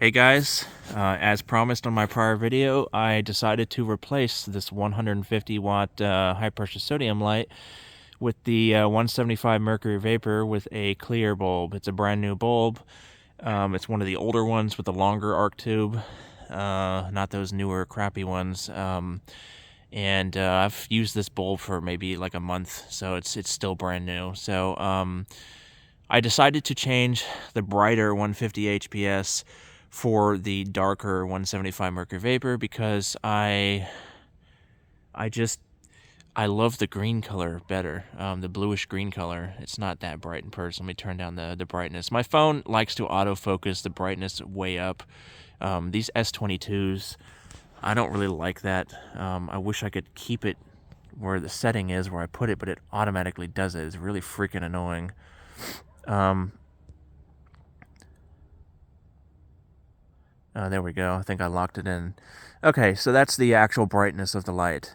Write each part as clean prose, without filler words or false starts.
Hey guys, as promised on my prior video, I decided to replace this 150 watt high pressure sodium light with the 175 mercury vapor with a clear bulb. It's a brand new bulb. It's one of the older ones with the longer arc tube, not those newer crappy ones. And I've used this bulb for maybe like a month, so it's still brand new. So I decided to change the brighter 150 HPS for the darker 175 mercury vapor because I love the green color better, the bluish green color. It's not that bright in person. Let me turn down the brightness. My phone likes to autofocus the brightness way up. These S22s, I don't really like that. I wish I could keep it where the setting is, where I put it, but it automatically does it. It's really freaking annoying. There we go. I think I locked it in. Okay, so that's the actual brightness of the light.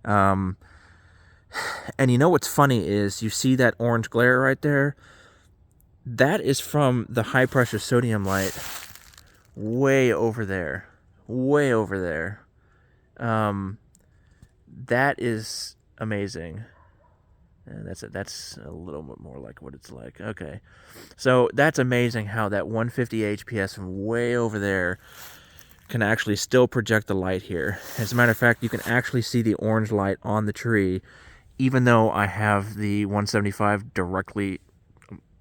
And you know what's funny is you see that orange glare right there? That is from the high pressure sodium light way over there. Way over there. That is amazing. And that's a little bit more like what it's like. Okay. So that's amazing how that 150 HPS from way over there can actually still project the light here. As a matter of fact, you can actually see the orange light on the tree, even though I have the 175 directly,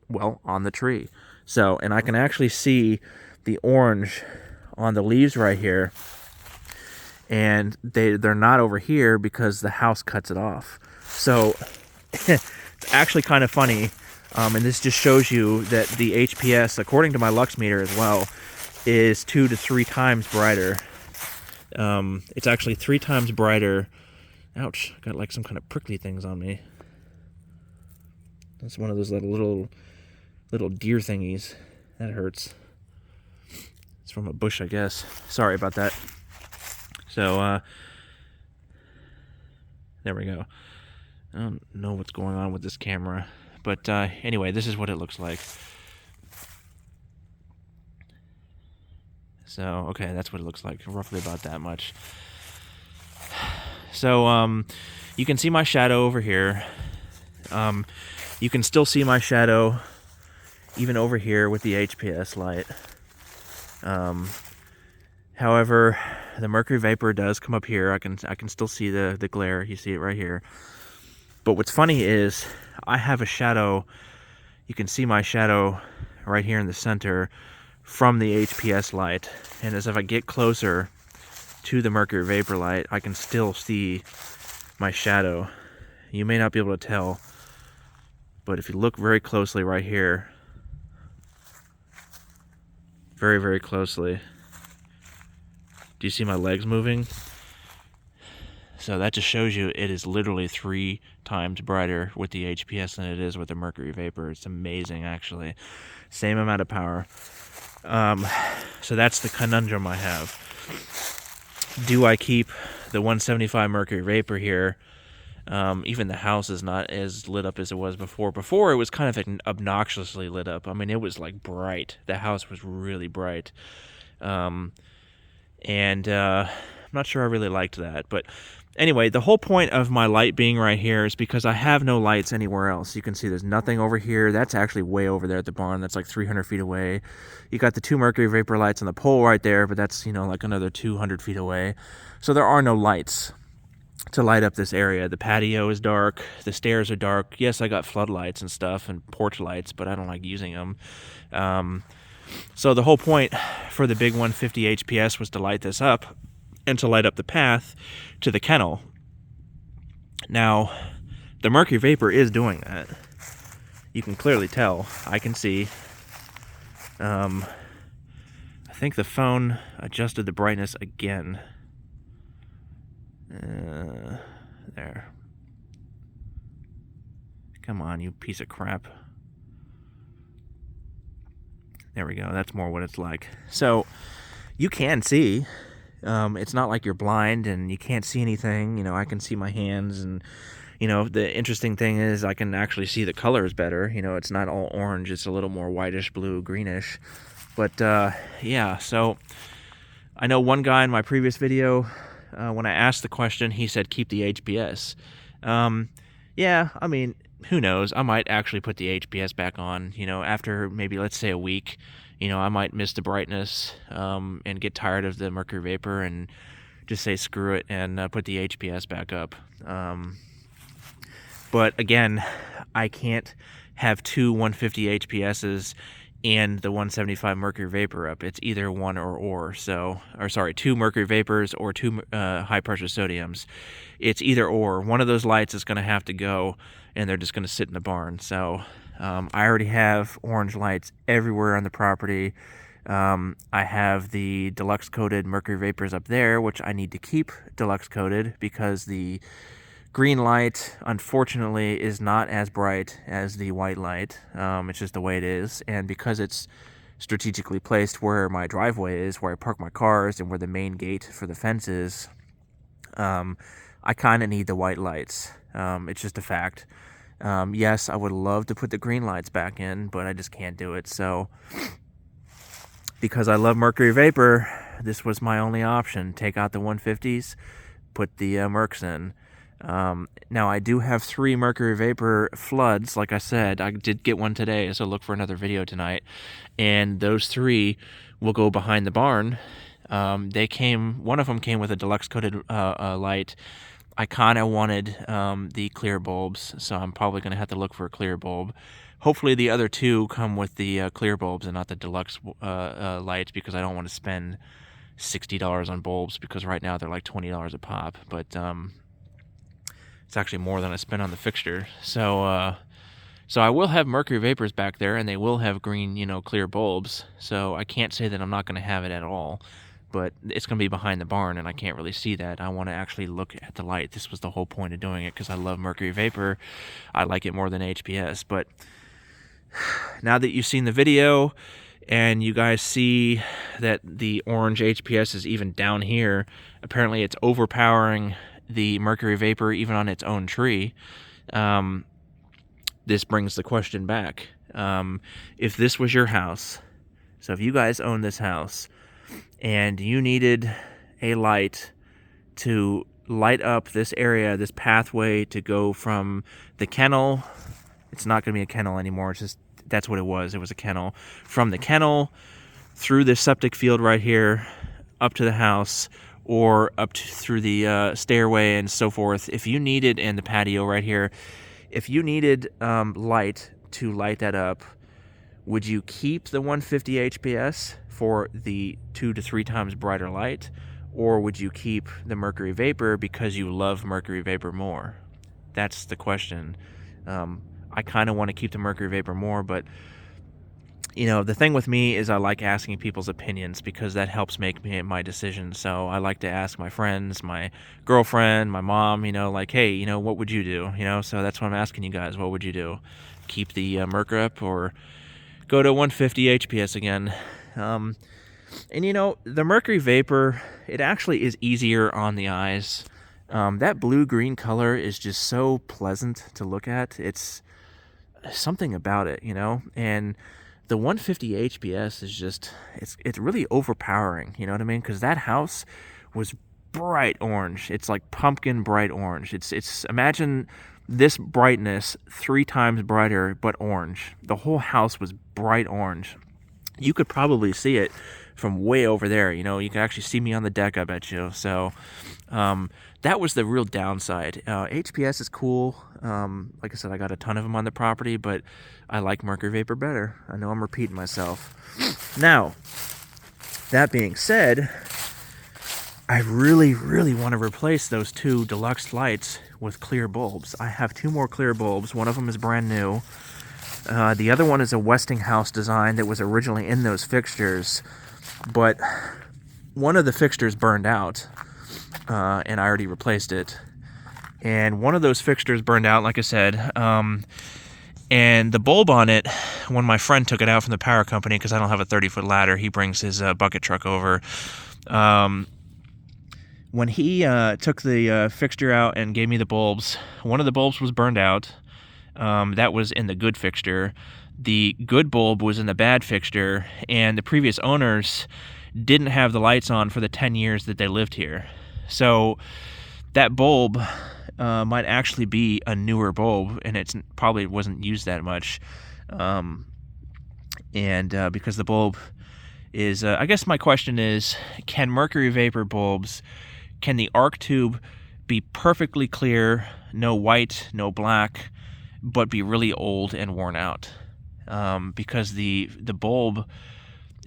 well, on the tree. So, and I can actually see the orange on the leaves right here, and they're not over here because the house cuts it off. So it's actually kind of funny, and this just shows you that the HPS, according to my lux meter as well, is 2 to 3 times brighter. It's actually 3 times brighter. Ouch, got like some kind of prickly things on me. That's one of those little deer thingies. That hurts. It's from a bush, I guess. Sorry about that. So, there we go. I don't know what's going on with this camera. But anyway, this is what it looks like. So, okay, that's what it looks like. Roughly about that much. So, you can see my shadow over here. You can still see my shadow even over here with the HPS light. However, the mercury vapor does come up here. I can still see the glare. You see it right here. But what's funny is I have a shadow. You can see my shadow right here in the center from the HPS light. And as if I get closer to the mercury vapor light, I can still see my shadow. You may not be able to tell, but if you look very closely right here, very, very closely, do you see my legs moving? So that just shows you it is literally 3 times brighter with the HPS than it is with the mercury vapor. It's amazing, actually. Same amount of power. So that's the conundrum I have. Do I keep the 175 mercury vapor here? Even the house is not as lit up as it was before. Before, it was kind of obnoxiously lit up. I mean, it was like bright. The house was really bright. I'm not sure I really liked that. But anyway, the whole point of my light being right here is because I have no lights anywhere else. You can see there's nothing over here. That's actually way over there at the barn. That's like 300 feet away. You got the 2 mercury vapor lights on the pole right there, but that's, like another 200 feet away. So there are no lights to light up this area. The patio is dark. The stairs are dark. Yes, I got floodlights and stuff and porch lights, but I don't like using them. So the whole point for the big 150 HPS was to light this up and to light up the path to the kennel. Now, the mercury vapor is doing that. You can clearly tell. I can see. I think the phone adjusted the brightness again. There. Come on, you piece of crap. There we go. That's more what it's like. So, you can see. It's not like you're blind and you can't see anything. I can see my hands, and the interesting thing is I can actually see the colors better. It's not all orange. It's a little more whitish, blue, greenish. But yeah, so I know one guy in my previous video, when I asked the question, he said keep the HPS. Yeah, I mean, who knows? I might actually put the HPS back on, after maybe, let's say, a week. I might miss the brightness and get tired of the mercury vapor and just say screw it and put the HPS back up. But again, I can't have two 150 HPSs and the 175 mercury vapor up. It's either one or. So, or sorry, two mercury vapors or two high pressure sodiums. It's either or. One of those lights is going to have to go, and they're just going to sit in the barn. So I already have orange lights everywhere on the property. I have the deluxe coated mercury vapors up there, which I need to keep deluxe coated because the green light, unfortunately, is not as bright as the white light. It's just the way it is. And because it's strategically placed where my driveway is, where I park my cars, and where the main gate for the fence is, I kind of need the white lights. It's just a fact. Yes, I would love to put the green lights back in, but I just can't do it. So, because I love mercury vapor, this was my only option. Take out the 150s, put the Mercs in. Now I do have 3 mercury vapor floods. Like I said, I did get one today, so look for another video tonight. And those 3 will go behind the barn. One of them came with a deluxe coated light. I kind of wanted the clear bulbs, so I'm probably going to have to look for a clear bulb. Hopefully the other 2 come with the clear bulbs and not the deluxe lights, because I don't want to spend $60 on bulbs, because right now they're like $20 a pop. But it's actually more than I spent on the fixture. So I will have mercury vapors back there, and they will have green, clear bulbs. So I can't say that I'm not going to have it at all, but it's going to be behind the barn, and I can't really see that. I want to actually look at the light. This was the whole point of doing it, because I love mercury vapor. I like it more than HPS. But now that you've seen the video, and you guys see that the orange HPS is even down here, apparently it's overpowering the mercury vapor even on its own tree. This brings the question back. If this was your house, so if you guys own this house and you needed a light to light up this area, this pathway to go from the kennel, it's not going to be a kennel anymore, it's just, that's what it was a kennel, from the kennel through this septic field right here up to the house, or through the stairway and so forth. If you needed, and the patio right here, if you needed light to light that up, would you keep the 150 HPS for the 2 to 3 times brighter light, or would you keep the mercury vapor because you love mercury vapor more? That's the question. I kind of want to keep the mercury vapor more, but the thing with me is I like asking people's opinions, because that helps make my decision. So I like to ask my friends, my girlfriend, my mom, like, hey, what would you do? So that's what I'm asking you guys. What would you do? Keep the Merc up, or go to 150 HPS again? And the mercury vapor, it actually is easier on the eyes. That blue-green color is just so pleasant to look at. It's something about it, and the 150 HPS is just, it's really overpowering, you know what I mean? Because that house was bright orange. It's like pumpkin bright orange. It's imagine this brightness 3 times brighter, but orange. The whole house was bright orange. You could probably see it from way over there. You can actually see me on the deck, I bet you. So that was the real downside. HPS is cool. Like I said, I got a ton of them on the property, but I like mercury vapor better. I know I'm repeating myself. Now, that being said, I really, really want to replace those 2 deluxe lights with clear bulbs. I have 2 more clear bulbs. One of them is brand new. The other one is a Westinghouse design that was originally in those fixtures, but one of the fixtures burned out, and I already replaced it. And one of those fixtures burned out, like I said, and the bulb on it, when my friend took it out from the power company, because I don't have a 30-foot ladder, he brings his bucket truck over. When he took the fixture out and gave me the bulbs, one of the bulbs was burned out. That was in the good fixture. the good bulb was in the bad fixture, and the previous owners didn't have the lights on for the 10 years that they lived here. So that bulb might actually be a newer bulb, and it's probably wasn't used that much. Because the bulb is, I guess my question is, can mercury vapor bulbs, can the arc tube be perfectly clear, no white, no black, but be really old and worn out? Because the bulb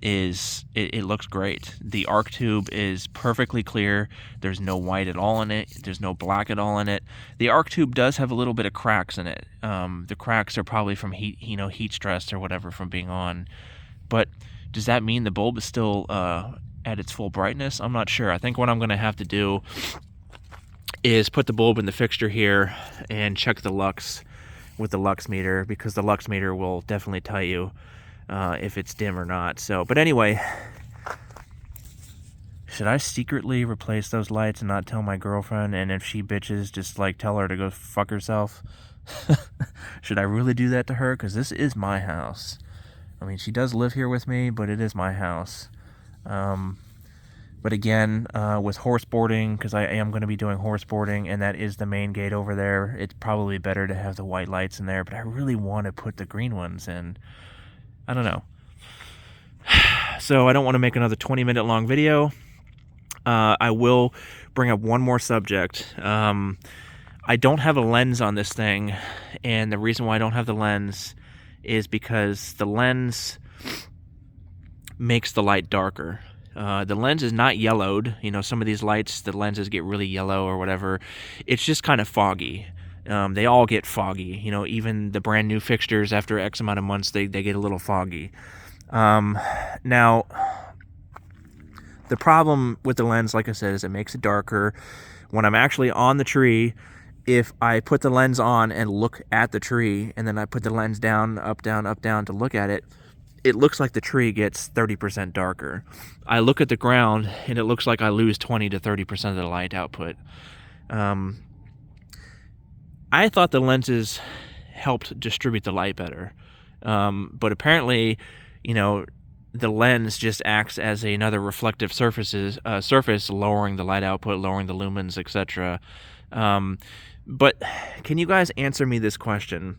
is, it looks great. The arc tube is perfectly clear. There's no white at all in it. There's no black at all in it. The arc tube does have a little bit of cracks in it. The cracks are probably from heat stress or whatever from being on. But does that mean the bulb is still at its full brightness? I'm not sure. I think what I'm going to have to do is put the bulb in the fixture here and check the lux with the lux meter, because the lux meter will definitely tell you if it's dim or not. So, but anyway, should I secretly replace those lights and not tell my girlfriend, and if she bitches, just like tell her to go fuck herself? Should I really do that to her? Because this is my house. I mean, she does live here with me, but it is my house. But again, with horse boarding, because I am going to be doing horse boarding, and that is the main gate over there, it's probably better to have the white lights in there, but I really want to put the green ones in. I don't know. So I don't want to make another 20-minute long video. I will bring up one more subject. I don't have a lens on this thing, and the reason why I don't have the lens is because the lens makes the light darker. The lens is not yellowed. You know, some of these lights, the lenses get really yellow or whatever. It's just kind of foggy. They all get foggy. You know, even the brand new fixtures after X amount of months, they get a little foggy. Now, the problem with the lens, like I said, is it makes it darker. When I'm actually on the tree, if I put the lens on and look at the tree, and then I put the lens down, up, down to look at it, it looks like the tree gets 30% darker. I look at the ground, and it looks like I lose 20 to 30% of the light output. I thought the lenses helped distribute the light better. But apparently, you know, the lens just acts as another reflective surface, lowering the light output, lowering the lumens, etc. But can you guys answer me this question?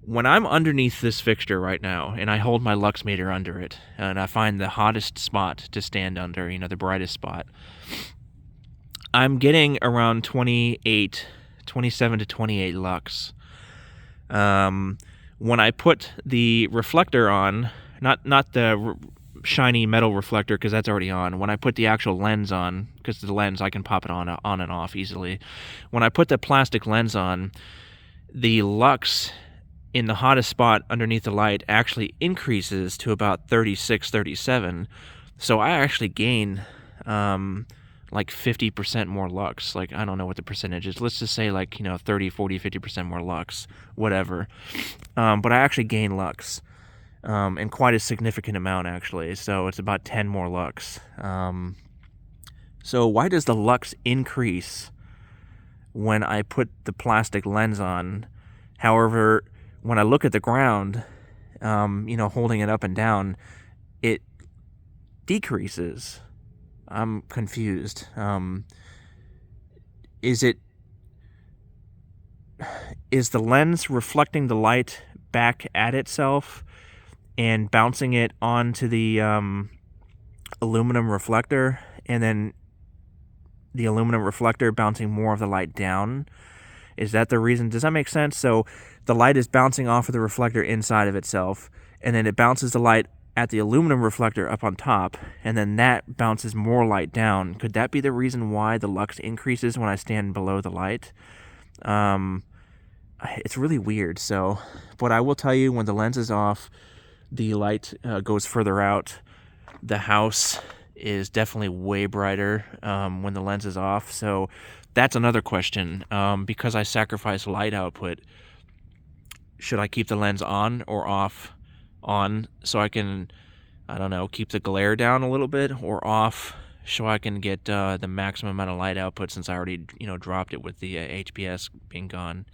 When I'm underneath this fixture right now, and I hold my lux meter under it, and I find the hottest spot to stand under, you know, the brightest spot, I'm getting around 27 to 28 lux. When I put the reflector on, not the shiny metal reflector, because that's already on. When I put the actual lens on, because the lens I can pop it on and off easily. When I put the plastic lens on, the lux in the hottest spot underneath the light actually increases to about 36, 37. So I actually gain like 50% more lux. Like, I don't know what the percentage is. Let's just say, like, you know, 30, 40, 50% more lux, whatever. But I actually gain lux. And quite a significant amount, actually. So it's about 10 more lux. So why does the lux increase when I put the plastic lens on? However, when I look at the ground, you know, holding it up and down, it decreases. I'm confused. Is the lens reflecting the light back at itself and bouncing it onto the aluminum reflector, and then the aluminum reflector bouncing more of the light down? Is that the reason? Does that make sense? So the light is bouncing off of the reflector inside of itself, and then it bounces the light at the aluminum reflector up on top, and then that bounces more light down. Could that be the reason why the lux increases when I stand below the light? It's really weird. So, but I will tell you, when the lens is off, the light goes further out. The house is definitely way brighter when the lens is off. So that's another question. Because I sacrifice light output, should I keep the lens on or off? On, so I can, I don't know, keep the glare down a little bit, or off so I can get the maximum amount of light output, since I already, you know, dropped it with the HPS being gone.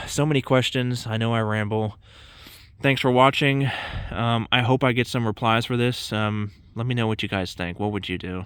So many questions. I know I ramble. Thanks for watching. I hope I get some replies for this. Let me know what you guys think. What would you do?